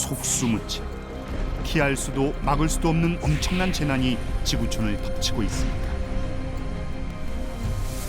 속수무책, 피할 수도 막을 수도 없는 엄청난 재난이 지구촌을 덮치고 있습니다.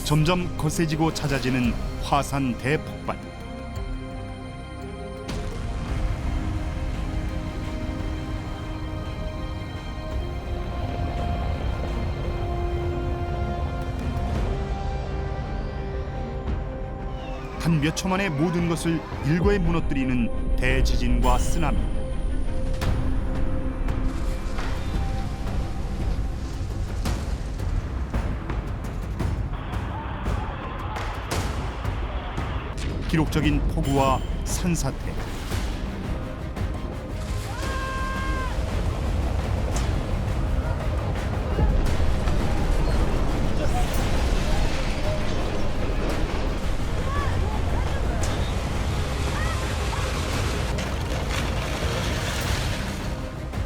점점 거세지고 잦아지는 화산 대폭발. 단 몇 초 만에 모든 것을 일거에 무너뜨리는 대지진과 쓰나미. 기록적인 폭우와 산사태.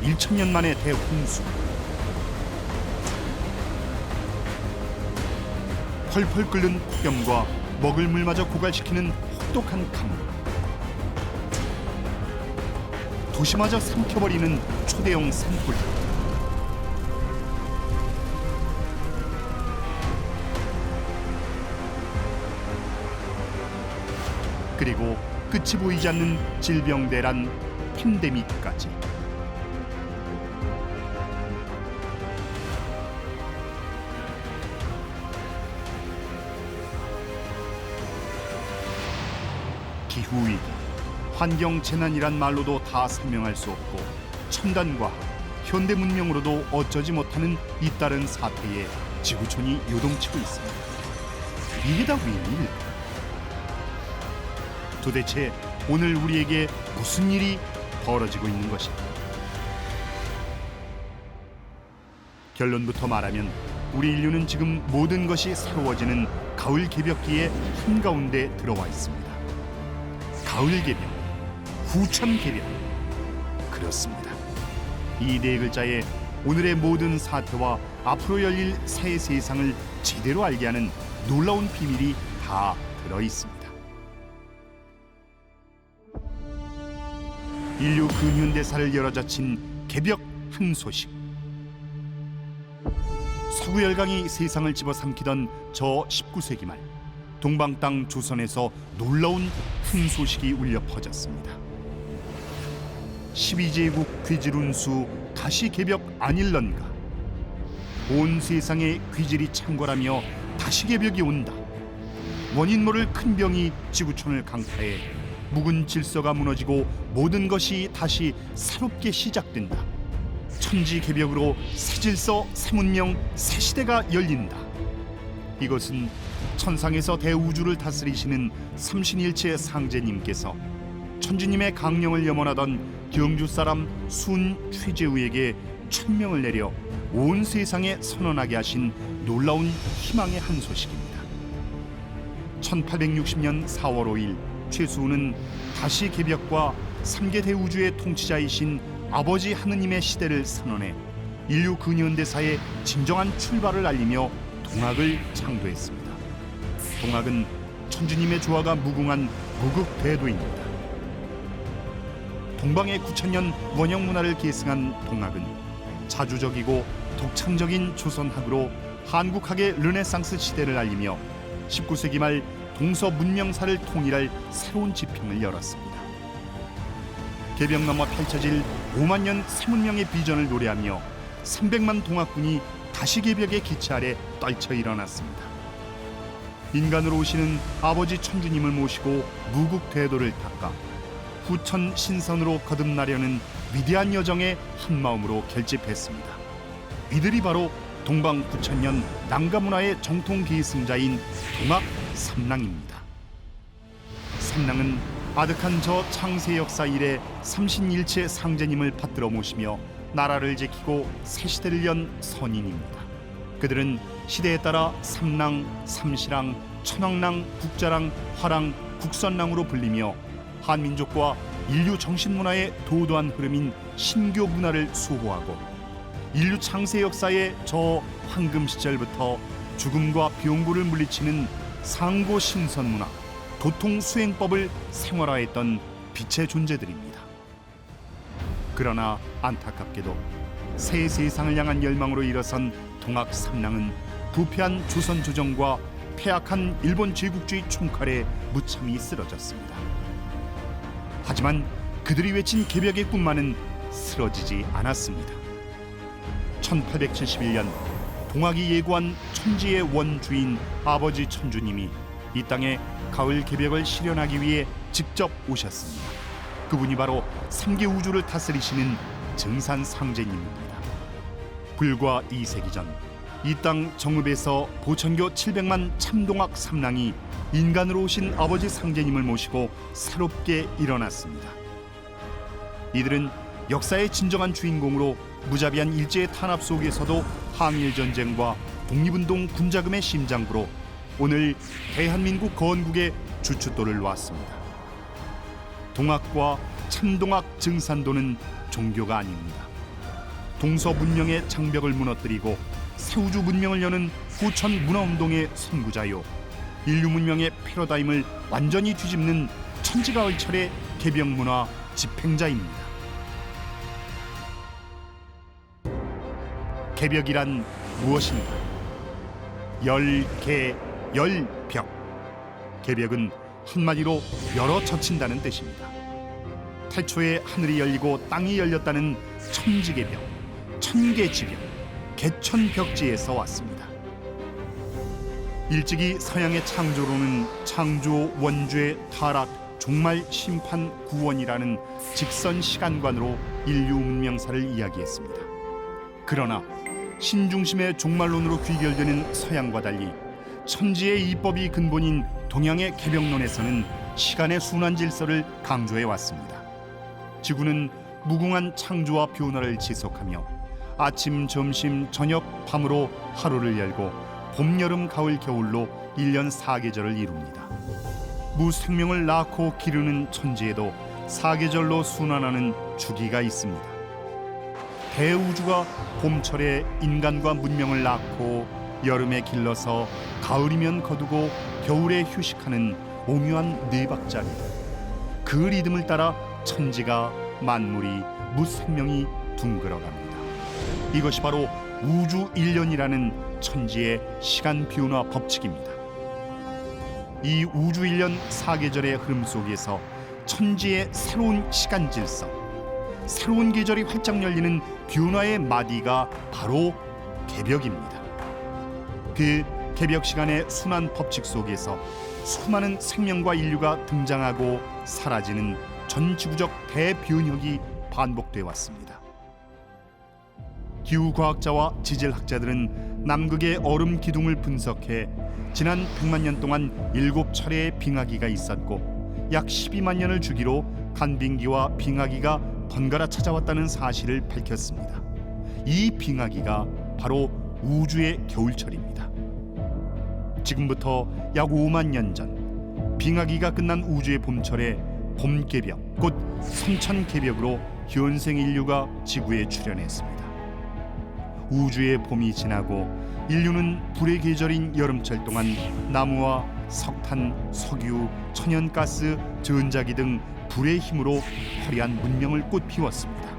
(1000년) 만의 대홍수. 펄펄 끓는 폭염과 먹을 물마저 고갈시키는 혹독한 강물. 도시마저 삼켜버리는 초대형 산불. 그리고 끝이 보이지 않는 질병대란 팬데믹까지. 기후위기, 환경재난이란 말로도 다 설명할 수 없고 첨단과학, 현대문명으로도 어쩌지 못하는 잇따른 사태에 지구촌이 요동치고 있습니다. 이게 다 웬일일까? 도대체 오늘 우리에게 무슨 일이 벌어지고 있는 것일까? 결론부터 말하면 우리 인류는 지금 모든 것이 새로워지는 가을 개벽기의 한가운데 들어와 있습니다. 가을 개벽, 후천 개벽. 그렇습니다. 이 네 글자에 오늘의 모든 사태와 앞으로 열릴 새 세상을 제대로 알게 하는 놀라운 비밀이 다 들어 있습니다. 인류 근현대사를 열어젖힌 개벽 한 소식. 서구 열강이 세상을 집어삼키던 저 19세기 말, 동방 땅 조선에서 놀라운 큰 소식이 울려 퍼졌습니다. 12제국 귀질운수 다시 개벽 아닐런가. 온 세상의 귀질이 창궐하며 다시 개벽이 온다. 원인 모를 큰 병이 지구촌을 강타해 묵은 질서가 무너지고 모든 것이 다시 새롭게 시작된다. 천지개벽으로 새 질서, 새 문명, 새 시대가 열린다. 이것은 천상에서 대우주를 다스리시는 삼신일체 상제님께서 천주님의 강령을 염원하던 경주 사람 순 최재우에게 천명을 내려 온 세상에 선언하게 하신 놀라운 희망의 한 소식입니다. 1860년 4월 5일 최수우는 다시 개벽과 3개 대우주의 통치자이신 아버지 하느님의 시대를 선언해 인류 근현대사의 진정한 출발을 알리며 동학을 창조했습니다. 동학은 천주님의 조화가 무궁한 무극대도입니다. 동방의 9,000년 원형 문화를 계승한 동학은 자주적이고 독창적인 조선학으로 한국학의 르네상스 시대를 알리며 19세기 말 동서 문명사를 통일할 새로운 지평을 열었습니다. 개벽 넘어 펼쳐질 5만 년 새 문명의 비전을 노래하며 300만 동학군이 다시 개벽의 기치 아래 떨쳐 일어났습니다. 인간으로 오시는 아버지 천주님을 모시고 무국대도를 닦아 후천 신선으로 거듭나려는 위대한 여정에 한마음으로 결집했습니다. 이들이 바로 동방 9,000년 남가문화의 정통 계승자인 동학 삼랑입니다. 삼랑은 아득한 저 창세 역사 이래 삼신일체 상제님을 받들어 모시며 나라를 지키고 새 시대를 연 선인입니다. 그들은 시대에 따라 삼랑, 삼시랑, 천왕랑, 국자랑, 화랑, 국선랑으로 불리며 한민족과 인류 정신문화의 도도한 흐름인 신교 문화를 수호하고 인류 창세 역사의 저 황금 시절부터 죽음과 병고를 물리치는 상고 신선문화, 도통 수행법을 생활화했던 빛의 존재들입니다. 그러나 안타깝게도 새 세상을 향한 열망으로 일어선 동학 삼랑은 부패한 조선 조정과 폐악한 일본 제국주의 총칼에 무참히 쓰러졌습니다. 하지만 그들이 외친 개벽의 꿈만은 쓰러지지 않았습니다. 1871년 동학이 예고한 천지의 원주인 아버지 천주님이 이 땅에 가을 개벽을 실현하기 위해 직접 오셨습니다. 그분이 바로 3개 우주를 다스리시는 증산상제님입니다. 불과 2세기 전 이 땅 정읍에서 보천교 700만 참동학 삼랑이 인간으로 오신 아버지 상제님을 모시고 새롭게 일어났습니다. 이들은 역사의 진정한 주인공으로 무자비한 일제의 탄압 속에서도 항일전쟁과 독립운동 군자금의 심장부로 오늘 대한민국 건국의 주춧돌을 놓았습니다. 동학과 참동학 증산도는 종교가 아닙니다. 동서 문명의 장벽을 무너뜨리고 새우주 문명을 여는 후천 문화운동의 선구자요, 인류 문명의 패러다임을 완전히 뒤집는 천지가을철의 개벽문화 집행자입니다. 개벽이란 무엇인가? 열개 열벽. 개벽은 한마디로 열어 젖힌다는 뜻입니다. 태초에 하늘이 열리고 땅이 열렸다는 천지개벽, 천개지벽, 개천벽지에서 왔습니다. 일찍이 서양의 창조로는 창조, 원죄, 타락, 종말, 심판, 구원이라는 직선 시간관으로 인류 문명사를 이야기했습니다. 그러나 신중심의 종말론으로 귀결되는 서양과 달리 천지의 이법이 근본인 동양의 개벽론에서는 시간의 순환 질서를 강조해 왔습니다. 지구는 무궁한 창조와 변화를 지속하며 아침, 점심, 저녁, 밤으로 하루를 열고 봄, 여름, 가을, 겨울로 1년 4계절을 이룹니다. 무생명을 낳고 기르는 천지에도 4계절로 순환하는 주기가 있습니다. 대우주가 봄철에 인간과 문명을 낳고 여름에 길러서 가을이면 거두고 겨울에 휴식하는 오묘한 네박자리, 그 리듬을 따라 천지가 만물이 무생명이 둥글어갑니다. 이것이 바로 우주 1년이라는 천지의 시간 변화 법칙입니다. 이 우주 1년 4계절의 흐름 속에서 천지의 새로운 시간 질서, 새로운 계절이 활짝 열리는 변화의 마디가 바로 개벽입니다. 그 개벽 시간의 순환 법칙 속에서 수많은 생명과 인류가 등장하고 사라지는 전지구적 대변혁이 반복돼 왔습니다. 기후과학자와 지질학자들은 남극의 얼음 기둥을 분석해 지난 100만 년 동안 7차례의 빙하기가 있었고 약 12만 년을 주기로 간빙기와 빙하기가 번갈아 찾아왔다는 사실을 밝혔습니다. 이 빙하기가 바로 우주의 겨울철입니다. 지금부터 약 5만 년 전 빙하기가 끝난 우주의 봄철에 봄개벽, 곧 성천개벽으로 현생 인류가 지구에 출현했습니다. 우주의 봄이 지나고 인류는 불의 계절인 여름철 동안 나무와 석탄, 석유, 천연가스, 전자기 등 불의 힘으로 화려한 문명을 꽃피웠습니다.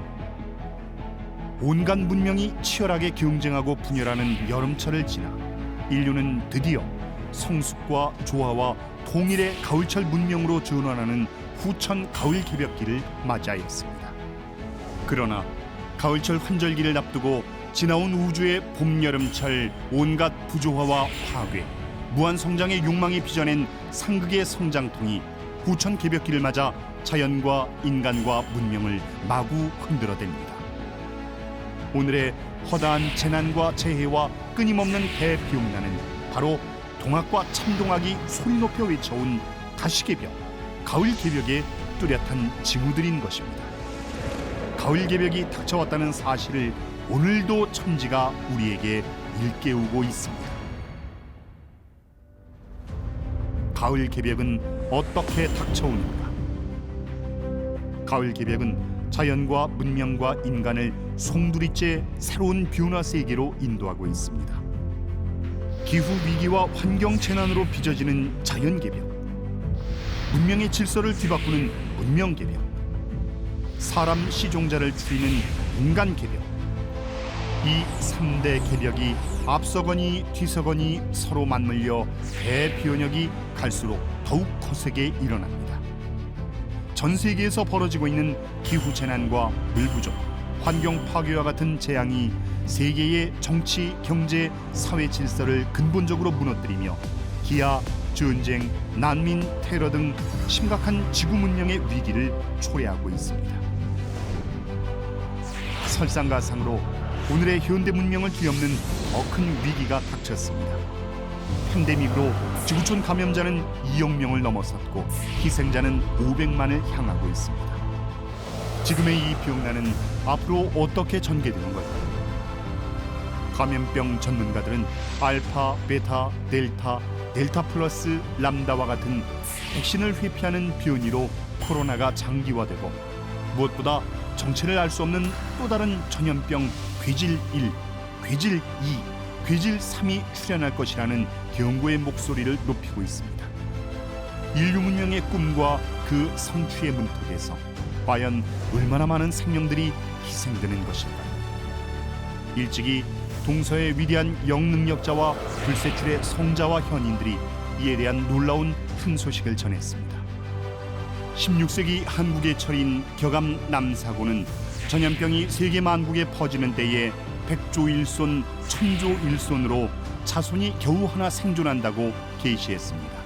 온갖 문명이 치열하게 경쟁하고 분열하는 여름철을 지나 인류는 드디어 성숙과 조화와 통일의 가을철 문명으로 전환하는 후천 가을 개벽기를 맞이하였습니다. 그러나 가을철 환절기를 앞두고 지나온 우주의 봄, 여름철 온갖 부조화와 파괴, 무한 성장의 욕망이 빚어낸 상극의 성장통이 후천 개벽기를 맞아 자연과 인간과 문명을 마구 흔들어댑니다. 오늘의 허다한 재난과 재해와 끊임없는 대비용난은 바로 동학과 참동학이 소리 높여 외쳐온 다시개벽, 가을개벽의 뚜렷한 징후들인 것입니다. 가을개벽이 닥쳐왔다는 사실을 오늘도 천지가 우리에게 일깨우고 있습니다. 가을개벽은 어떻게 닥쳐오는가? 가을개벽은 자연과 문명과 인간을 송두리째 새로운 변화 세계로 인도하고 있습니다. 기후위기와 환경재난으로 빚어지는 자연개벽, 문명의 질서를 뒤바꾸는 문명개벽, 사람 시종자를 추리는 인간 개벽. 이 3대 개벽이 앞서거니 뒤서거니 서로 맞물려 대변혁이 갈수록 더욱 거세게 일어납니다. 전 세계에서 벌어지고 있는 기후재난과 물 부족, 환경 파괴와 같은 재앙이 세계의 정치, 경제, 사회 질서를 근본적으로 무너뜨리며 기아, 전쟁, 난민, 테러 등 심각한 지구 문명의 위기를 초래하고 있습니다. 설상가상으로 오늘의 현대 문명을 뒤엎는 더 큰 위기가 닥쳤습니다. 팬데믹으로 지구촌 감염자는 2억 명을 넘어섰고 희생자는 500만을 향하고 있습니다. 지금의 이 병난은 앞으로 어떻게 전개되는 걸까요? 감염병 전문가들은 알파, 베타, 델타 플러스, 람다와 같은 백신을 회피하는 변이로 코로나가 장기화되고 무엇보다 정체를 알 수 없는 또 다른 전염병 괴질 1, 괴질 2, 괴질 3이 출현할 것이라는 경고의 목소리를 높이고 있습니다. 인류 문명의 꿈과 그 성취의 문턱에서 과연 얼마나 많은 생명들이 희생되는 것일까요? 일찍이 동서의 위대한 영능력자와 불세출의 성자와 현인들이 이에 대한 놀라운 큰 소식을 전했습니다. 16세기 한국의 철인 격암 남사고는 전염병이 세계 만국에 퍼지는 때에 백조일손, 천조일손으로 자손이 겨우 하나 생존한다고 계시했습니다.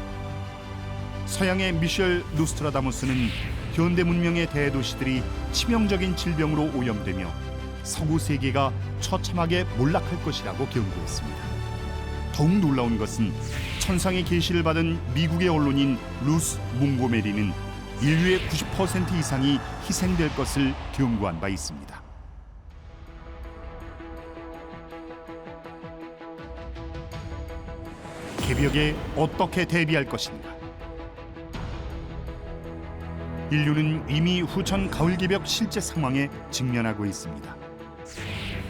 서양의 미셸 노스트라다무스는 현대 문명의 대도시들이 치명적인 질병으로 오염되며 서구 세계가 처참하게 몰락할 것이라고 경고했습니다. 더욱 놀라운 것은 천상의 계시를 받은 미국의 언론인 루스 몽고메리는 인류의 90% 이상이 희생될 것을 경고한 바 있습니다. 개벽에 어떻게 대비할 것인가? 인류는 이미 후천 가을 개벽 실제 상황에 직면하고 있습니다.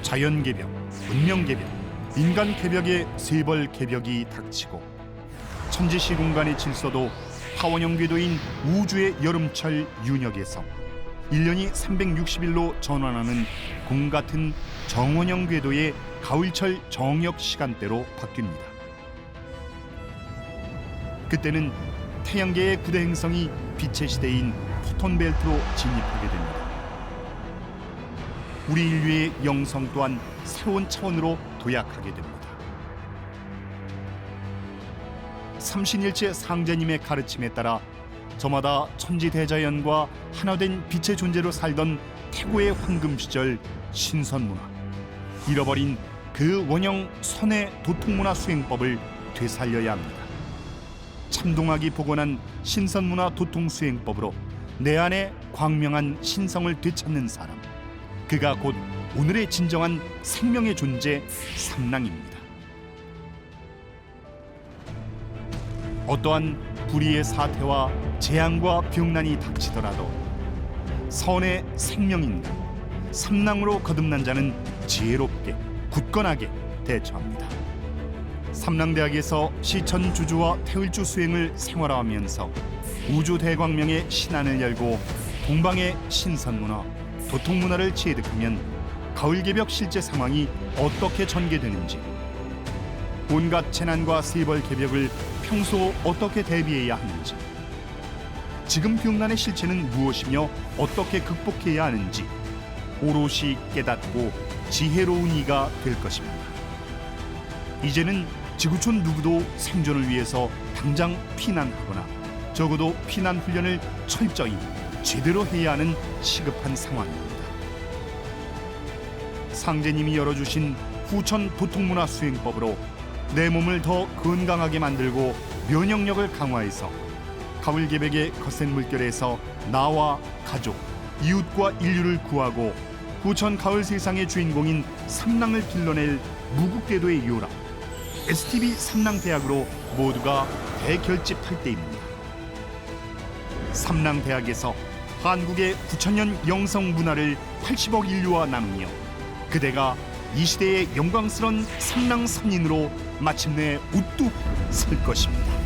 자연 개벽, 문명 개벽, 인간 개벽의 세벌 개벽이 닥치고 천지시공간의 질서도 타원형 궤도인 우주의 여름철 윤혁에서 1년이 360일로 전환하는 공 같은 정원형 궤도의 가을철 정역 시간대로 바뀝니다. 그때는 태양계의 9대 행성이 빛의 시대인 포톤 벨트로 진입하게 됩니다. 우리 인류의 영성 또한 새로운 차원으로 도약하게 됩니다. 삼신일체 상제님의 가르침에 따라 저마다 천지대자연과 하나된 빛의 존재로 살던 태고의 황금 시절 신선문화, 잃어버린 그 원형 선의 도통문화 수행법을 되살려야 합니다. 참동학이 복원한 신선문화 도통수행법으로 내 안에 광명한 신성을 되찾는 사람, 그가 곧 오늘의 진정한 생명의 존재 삼랑입니다. 어떠한 불의의 사태와 재앙과 병난이 닥치더라도 선의 생명인간 삼랑으로 거듭난 자는 지혜롭게 굳건하게 대처합니다. 삼랑대학에서 시천주주와 태을주 수행을 생활화하면서 우주대광명의 신안을 열고 동방의 신선문화, 도통문화를 체득하면 가을개벽 실제 상황이 어떻게 전개되는지, 온갖 재난과 세벌개벽을 평소 어떻게 대비해야 하는지, 지금 병난의 실체는 무엇이며 어떻게 극복해야 하는지 오롯이 깨닫고 지혜로운 이가 될 것입니다. 이제는 지구촌 누구도 생존을 위해서 당장 피난하거나 적어도 피난 훈련을 철저히 제대로 해야 하는 시급한 상황입니다. 상제님이 열어주신 후천 도통문화 수행법으로 내 몸을 더 건강하게 만들고 면역력을 강화해서 가을 개벽의 거센 물결에서 나와 가족, 이웃과 인류를 구하고 후천 가을 세상의 주인공인 삼랑을 길러낼 무국궤도의 요람 STB 삼랑대학으로 모두가 대결집할 때입니다. 삼랑대학에서 한국의 9천년 영성 문화를 80억 인류와 나누며 그대가 이 시대의 영광스러운 삼랑 선인으로 마침내 우뚝 설 것입니다.